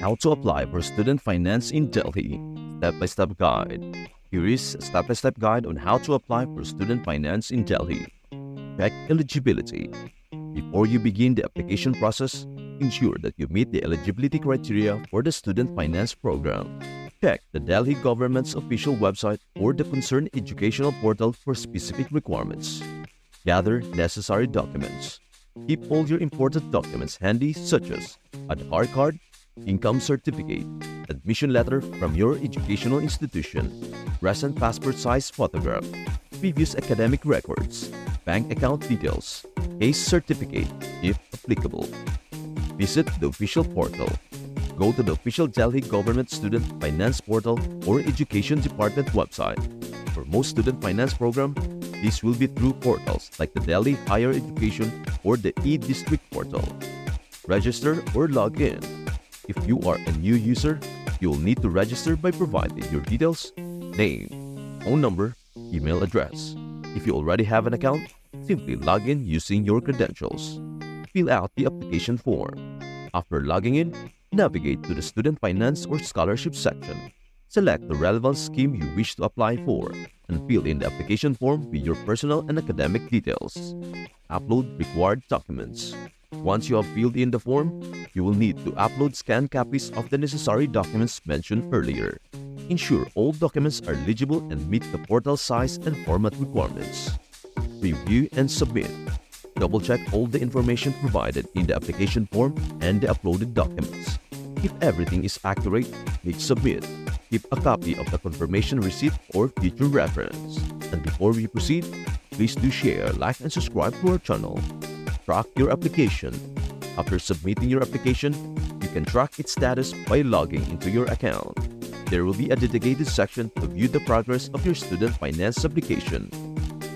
How to apply for student finance in Delhi. Step-by-step guide. Here is a step-by-step guide on how to apply for student finance in Delhi. Check eligibility. Before you begin the application process, ensure that you meet the eligibility criteria for the student finance program. Check the Delhi government's official website or the concerned educational portal for specific requirements. Gather necessary documents. Keep all your important documents handy such as Aadhar Card, income certificate, admission letter from your educational institution, recent passport size photograph, previous academic records, bank account details, Caste Certificate if applicable. Visit the official portal. Go to the official Delhi Government Student Finance Portal or Education Department website. For most student finance program, this will be through portals like the Delhi Higher Education or the e-District portal. Register or log in. If you are a new user, you will need to register by providing your details, name, phone number, email address. If you already have an account, simply log in using your credentials. Fill out the application form. After logging in, navigate to the Student Finance or Scholarship section. Select the relevant scheme you wish to apply for and fill in the application form with your personal and academic details. Upload required documents. Once you have filled in the form, you will need to upload scanned copies of the necessary documents mentioned earlier. Ensure all documents are legible and meet the portal size and format requirements. Review and submit. Double-check all the information provided in the application form and the uploaded documents. If everything is accurate, click Submit. Keep a copy of the confirmation receipt for future reference. And before we proceed, please do share, like, and subscribe to our channel. Track your application. After submitting your application, you can track its status by logging into your account. There will be a dedicated section to view the progress of your student finance application.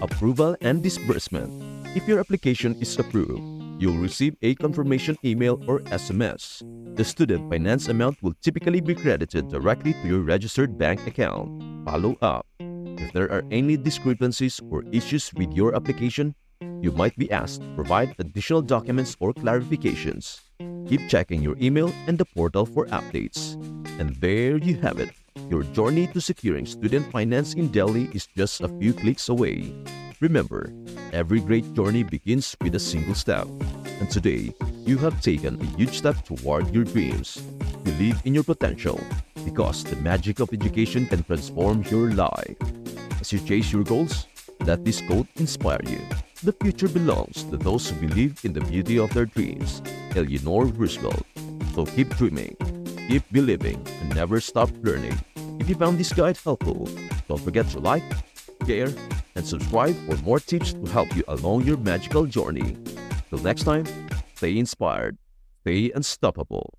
Approval and disbursement. If your application is approved, you'll receive a confirmation email or SMS. The student finance amount will typically be credited directly to your registered bank account. Follow up. If there are any discrepancies or issues with your application, you might be asked to provide additional documents or clarifications. Keep checking your email and the portal for updates. And there you have it. Your journey to securing student finance in Delhi is just a few clicks away. Remember, every great journey begins with a single step. And today, you have taken a huge step toward your dreams. Believe in your potential, because the magic of education can transform your life. As you chase your goals, let this quote inspire you. The future belongs to those who believe in the beauty of their dreams. Eleanor Roosevelt. So keep dreaming, keep believing, and never stop learning. If you found this guide helpful, don't forget to like, share, and subscribe for more tips to help you along your magical journey. Till next time, stay inspired, stay unstoppable.